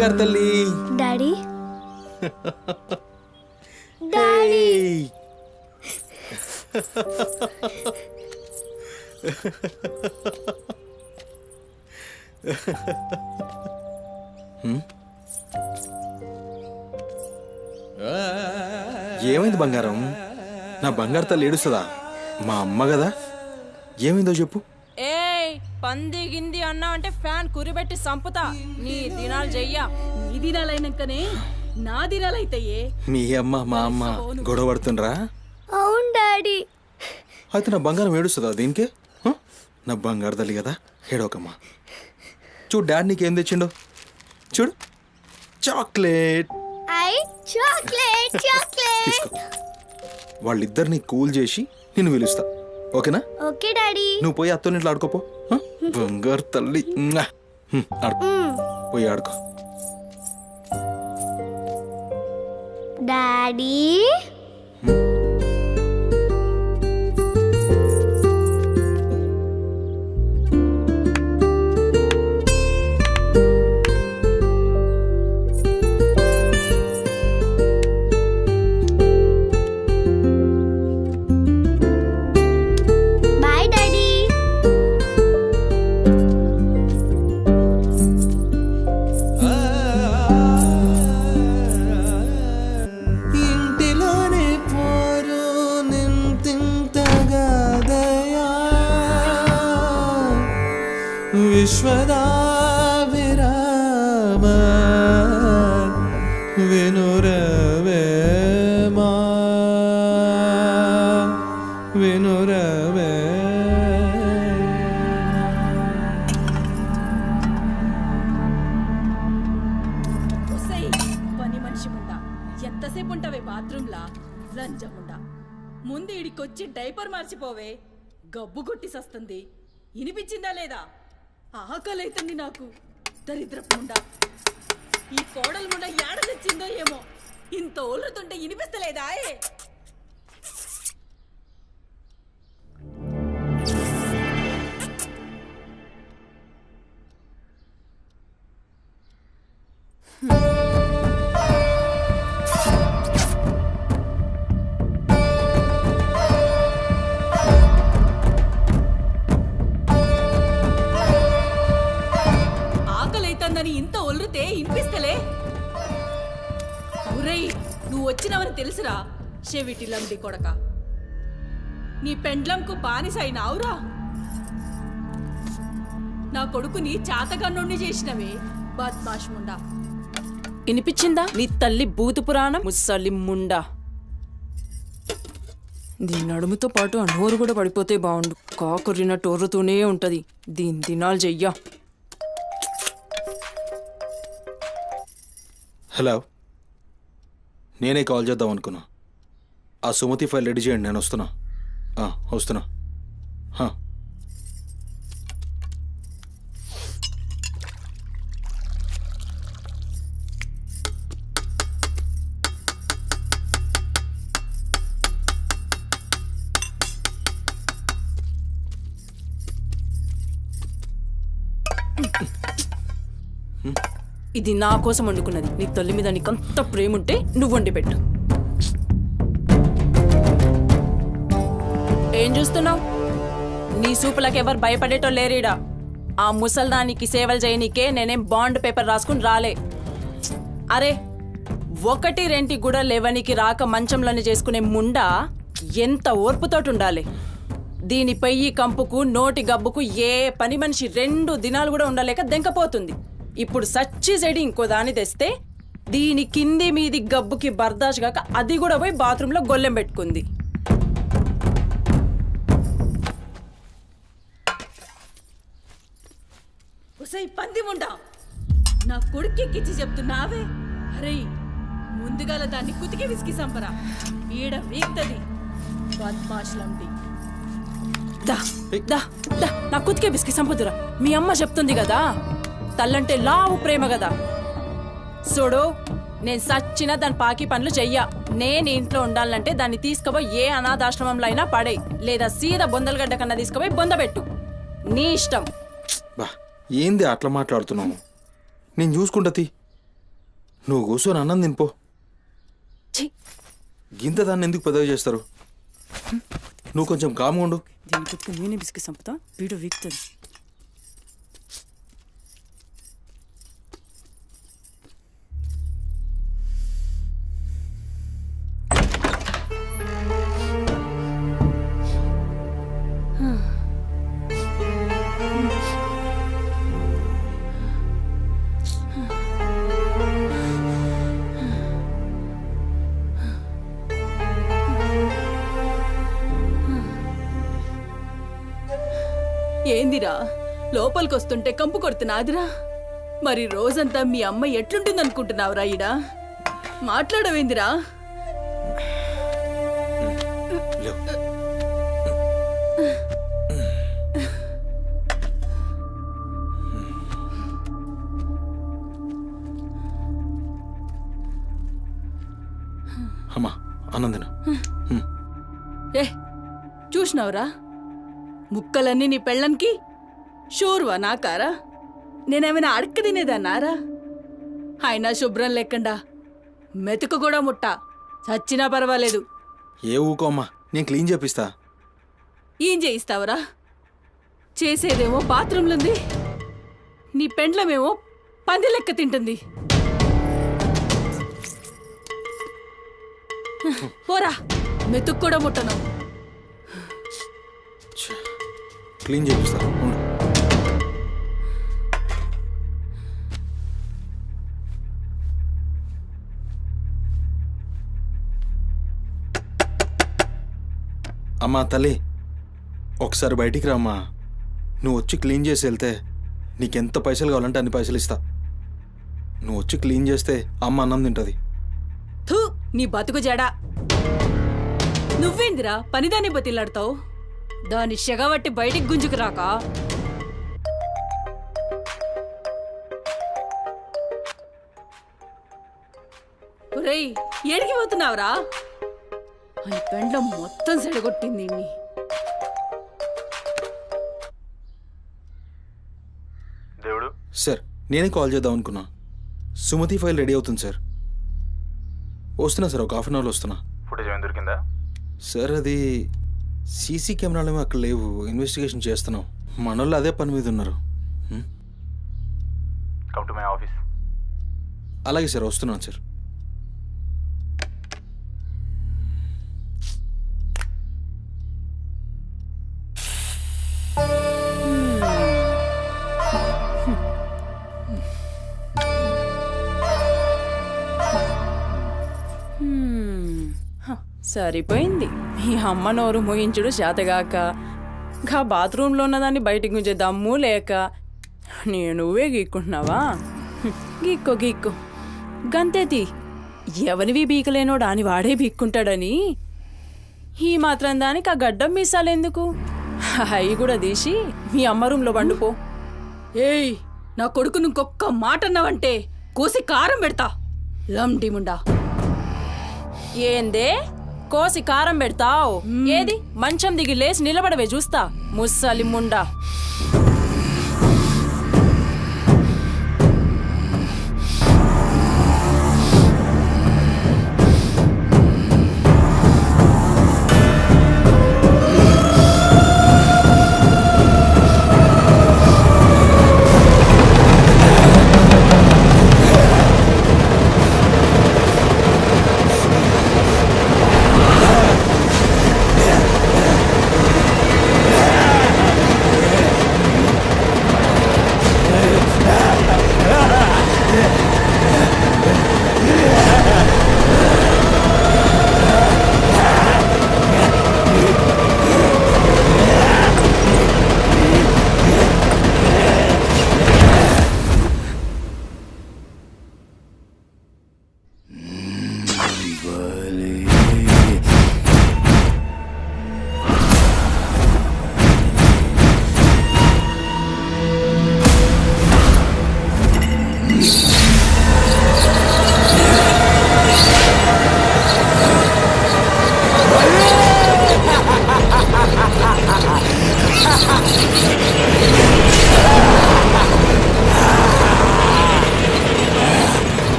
బంగారు తల్లి. Daddy daddy ఏమైంది బంగారం? నా బంగారు తల్లి ఏడుస్తుందా? మా అమ్మ కదా, ఏమైందో చెప్పు. ఏయ్ పంది గింది అన్నా అంటే ఫ్యాన్ కురిబెట్టి సంపుతా. నీ దినాలు చెయ్యా. నీ దినాలైనాకనే నా దినాలైతాయే. మీ అమ్మ మా అమ్మ గొడవ పడుతుండ్రా? అవును డాడీ. అయితే నా బంగారం ఏడుస్తుందా దీనికే? నా బంగారు తల్లి కదా, ఏడవకమ్మా. చూడు డాడీ నీకేం తెచ్చిండో చూడు. చాక్లెట్ చాక్లెట్ చాక్లెట్ తీసుకో. వాళ్ళిద్దరిని కూల్ చేసి నిన్ను పిలుస్తా, ఓకేనా? Okay daddy. నువ్వు పోయి అత్తోని ఇంట్లో ఆడుకోపో. బంగారు తల్లి ఆడుకో, పోయి ఆడుకో. Daddy bye daddy. ఇంటిలోనే పోరు నింతింతగా దయా విశ్వదా విరామ వినురవేమా వినురవే. ఒసేయ్ పని మనిషి ముండా ఎంతసేపు ఉంటావే బాత్రూంలా? లంజముండా ముందు ఇడికొచ్చి డైపర్ మార్చిపోవే. గబ్బు కొట్టి సస్తుంది. ఇనిపించిందా లేదా? ఆకలైతుంది నాకు. దరిద్రపుండా ఈ కోడలు ముండా ఏడ తెచ్చిందో ఏమో. ఇంత ఓలుతుంటే ఇనిపిస్తలేదా? ఆకలైతుందని ఇంత ఒల్లుతే ఇనిపిస్తలే? ఒరేయ్ నువ్వు వచ్చినవని తెలుసురా చెవిటిలండి కొడక. నీ పెండ్లంకు బానిసైనావురా. నా కొడుకుని చాతగన్నుండి చేసినవే బద్మాష్ ముండా. వినిపించిందా నీ తల్లి బూతు పురాణం? ముసలి ముండా. దీని నడుముతో పాటు ఆ నోరు కూడా పడిపోతే బాగుండు. కాకురిన టోర్రుతూనే ఉంటది. దీని దినాలు చెయ్యా. హలో, నేనే కాల్ చేద్దాం అనుకున్నా. ఆ సుమతి ఫైల్ రెడీ చేయండి, నేను వస్తున్నా. వస్తున్నా. ఇది నా కోసం వండుకున్నది. నీ తల్లి మీద నీకంత ప్రేమ ఉంటే నువ్వు వండి పెట్టు. ఏం చూస్తున్నావు? నీ సూపులకు ఎవరు భయపడేటో లేరీడా. ఆ ముసల్దానికి సేవలు చేయనీకే నేనేం బాండ్ పేపర్ రాసుకుని రాలే. అరే ఒకటి రెంటి కూడా లేవనికి రాక మంచంలోనే చేసుకునే ముండా ఎంత ఓర్పుతోటి ఉండాలి. దీని పెయ్యి కంపుకు నోటి గబ్బుకు ఏ పని మనిషి 2 దినాలు కూడా ఉండలేక దెంకపోతుంది. ఇప్పుడు సచ్చి చెడి ఇంకో దాన్ని తెస్తే దీని కింది మీది గబ్బుకి బర్దాష్ గాక అది కూడా పోయి బాత్రూంలో గొల్లెం పెట్టుకుంది. ఒసేయ్ పంది ముండా, నా కొడుకెక్కిచ్చి చెప్తున్నావే? అరే ముందుగాల దాన్ని కుతికి విసికి సంపరా. ఈడ వీక్తది బద్మాష్లండి. దా దా దా నా కుతికే బిస్కి సంపుదురా. మీ అమ్మ చెప్తుంది కదా, తల్లంటే లావు ప్రేమ కదా. చూడు, నేను సచ్చిన దాని పాకి పనులు చెయ్యా. నేను ఇంట్లో ఉండాలంటే దాన్ని తీసుకుపోయి ఏ అనాథాశ్రమంలో అయినా పడే, లేదా సీదా బొందలగడ్డ కన్నా తీసుకుపోయి బొందబెట్టు. నీ ఇష్టం. బా ఏంది అట్లా మాట్లాడుతున్నావు? నేను చూసుకుంటా. నువ్వు కూర్చొని అన్నం తినిపో. ఛీ, గింత దాన్ని ఎందుకు పెద్దగా చేస్తారు? నువ్వు కొంచెం కామ్గా ఉండు. దీని కొద్దిగా నూనె బిస్కి సంపుతా వీడు వీక్తుంది. ఏందిరా లోపలికొస్తుంటే కంపు కొడుతున్నాదిరా? మరి రోజంతా మీ అమ్మ ఎట్లుంటుందనుకుంటున్నావురా ఈడ? మాట్లాడవేందిరా? లేవు. అమ్మా అన్నం తిను. ఏ చూసినావురా? ముక్కలన్నీ నీ పెళ్ళన్కి షోర్వా నాకారా? నేనేమైనా అడక్క తినేదన్నారా? అయినా శుభ్రం లేకుండా మెతుకు కూడా ముట్ట చచ్చినా పర్వాలేదు. ఏ ఊకో అమ్మా, నేను క్లీన్ చేపిస్తా. ఏం చేయిస్తావురా? చేసేదేమో బాత్రూంలుంది, నీ పెండ్లమేమో పంది లెక్క తింటుంది. పోరా, మెతుకు కూడా ముట్టను. క్లీన్ చేపిస్తా ఉండు. అమ్మా తల్లి, ఒకసారి బయటికి రామ్మా. నువ్వు వచ్చి క్లీన్ చేసి వెళ్తే నీకెంత పైసలు కావాలంటే అన్ని పైసలు ఇస్తా. నువ్వు వచ్చి క్లీన్ చేస్తే అమ్మ అన్నం తింటుంది. థూ, నీ బతుకు జడా. నువ్వేందిరా పనిదాన్ని బతిలాడతావు? దాని షెగబట్టి బయటికి గుంజుకు రాక. ఒరేయ్, ఏడికి పోతున్నావురా? అని పెండ్లం మొత్తం సెడగొట్టింది ఇన్ని. సార్ నేనే కాల్ చేద్దాం అనుకున్నా. సుమతి ఫైల్ రెడీ అవుతుంది సార్. వస్తున్నా సార్, ఒక హాఫ్ అన్ అవర్లో వస్తున్నా. ఫుటేజ్ ఏమైనా దొరికిందా? సార్ అది సీసీ కెమెరాలు ఏమో అక్కడ లేవు, ఇన్వెస్టిగేషన్ చేస్తున్నాం. మనోళ్ళు అదే పని మీద ఉన్నారు. Come to my office. అలాగే సార్, వస్తున్నాను సార్. సరిపోయింది. మీ అమ్మ నోరు మోయించుడు చేతగాక, గా బాత్రూంలో ఉన్నదాన్ని బయటికి గుంజే దమ్ము లేక నువ్వే గీక్కుంటున్నావా? గీక్కో గీక్కో, గంతేతి. ఎవరివి బీకలేనోడా అని వాడే బీక్కుంటాడని ఈ మాత్రం దానికి ఆ గడ్డం మీసాలెందుకు? అవి కూడా తీసి మీ అమ్మ రూంలో వండుకో. ఏయ్, నా కొడుకు ఇంకొక్క మాట అన్నావంటే కోసి కారం పెడతా. లండిముండా. ఏందే కోసి కారం పెడతావు? ఏది మంచం దిగి లేచి నిలబడవే చూస్తా, ముస్సలి ముండా.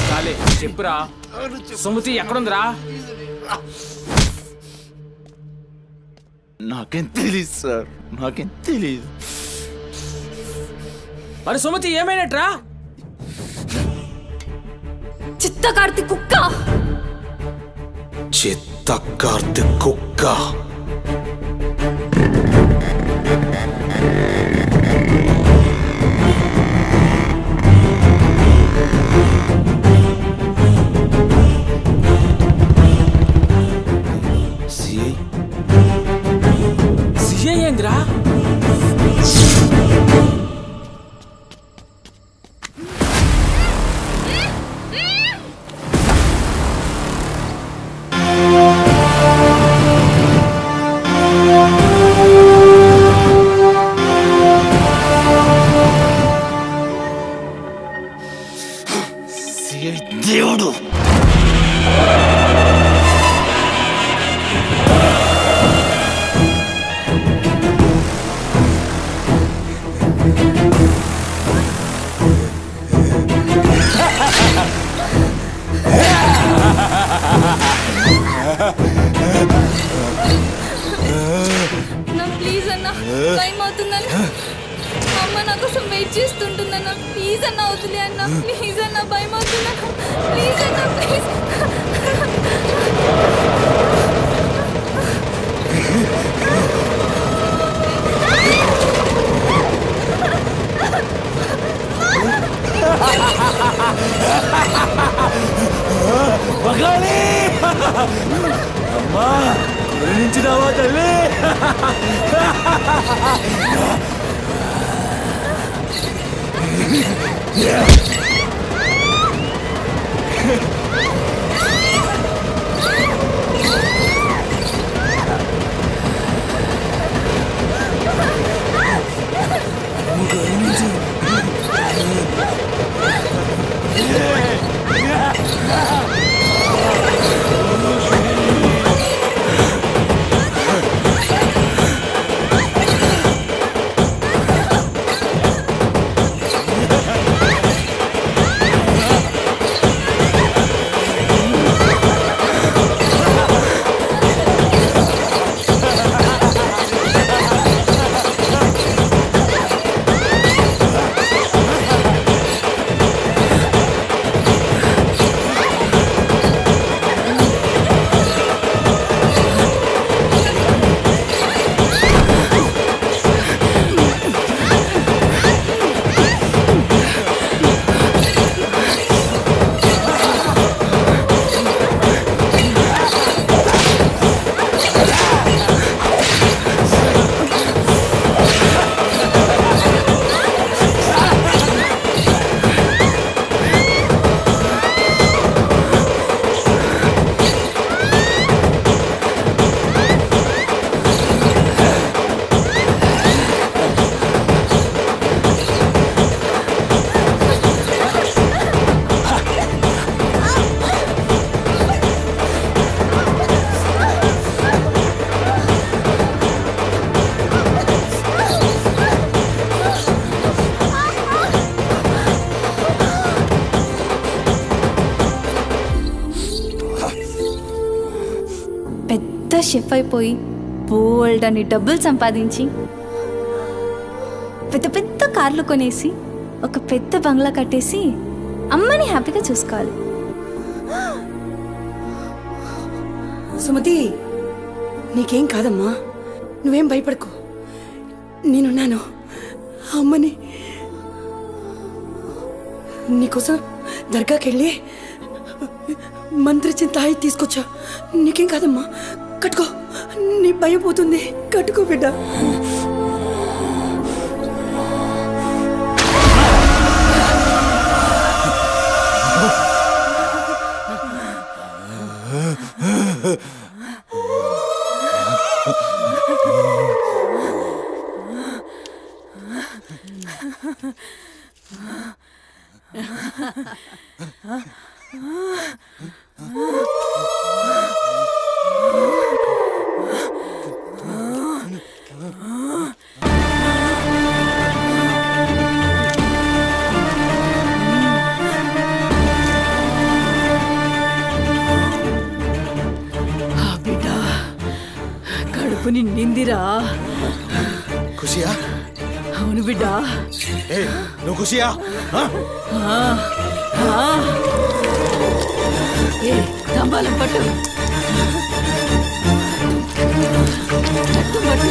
చాలే చెప్పురా. సుమతి ఎక్కడుందిరా? నాకేం తెలీదు సార్, నాకేం తెలీదు. మరి సుమతి ఏమైనట్రా? చిత్త కార్తీక్ కుక్క. చిత్త కార్తీక్ కుక్క. సిఐ సిఐ ఏందిరా? సిఐ దేవుడు. నా ప్లీజ్ అన్న, టైం అవుతుందన్న. అమ్మ నా కోసం వెయిట్ చేస్తుంటుందన్న. ప్లీజ్ అన్న వదిలే అన్న. ప్లీజ్ అన్న, భయం అవుతుందన్న. ప్లీజ్ అన్న, ప్లీజ్. అమ్మా గురించినావా తల్లి? పెద్ద షెఫ్ అయిపోయి బోల్డ్ అని డబ్బులు సంపాదించి పెద్ద పెద్ద కార్లు కొనేసి ఒక పెద్ద బంగ్లా కట్టేసి అమ్మని హ్యాపీగా చూసుకోవాలి. సుమతి, నీకేం కాదమ్మా, నువ్వేం భయపడకు. నేనున్నాను. అమ్మని నీకోసం దర్గాకి వెళ్ళి మంత్రిచ్చిన తాయి తీసుకొచ్చా. నీకేం కాదమ్మా, కట్టుకో. నీ భయం పోతుంది. కట్టుకో బిడ్డ. కడుపు నిండిందిరా. ఖుషియా? అవును బిడ్డ. ఏ నువ్వు ఖుషియా? ఏ తంబాలం పట్టు. పట్టు, పట్టు.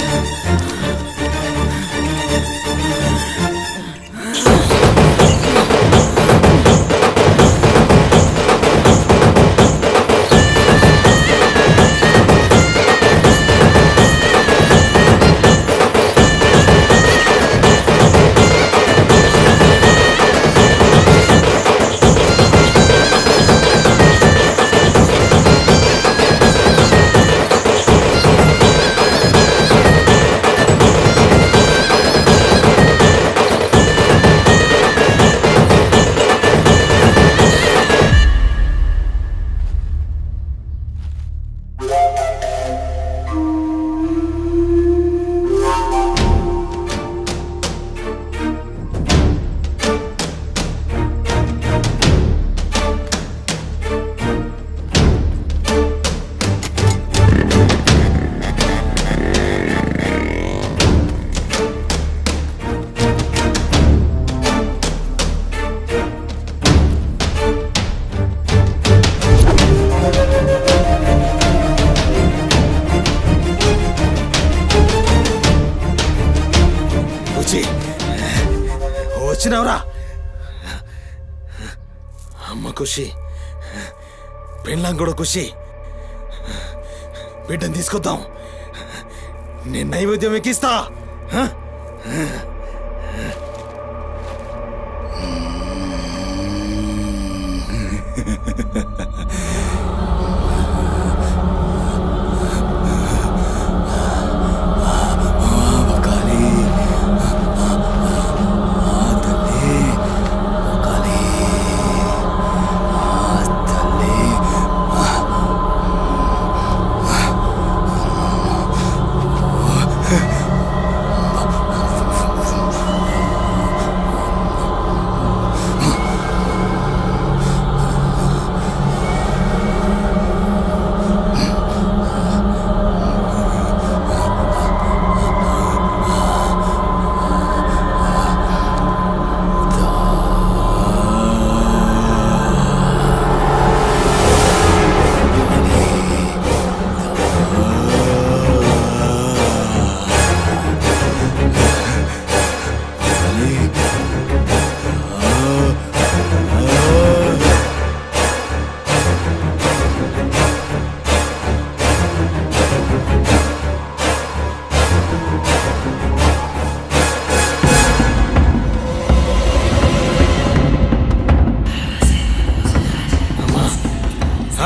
వచ్చినావురా? అమ్మ ఖుషి, పెళ్ళాం కూడా ఖుషి. బిడ్డను తీసుకొద్దాం, నేను నైవేద్యం ఎక్కిస్తా.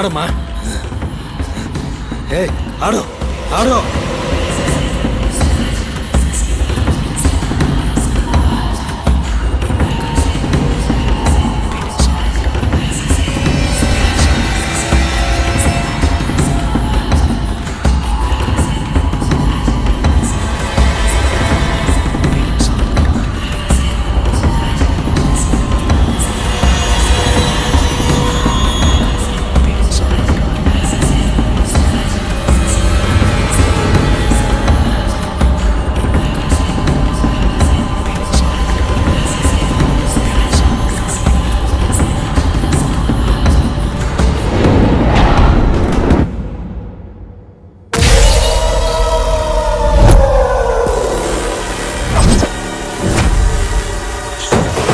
ఆడమ్మా, ఏ ఆడు ఆడు.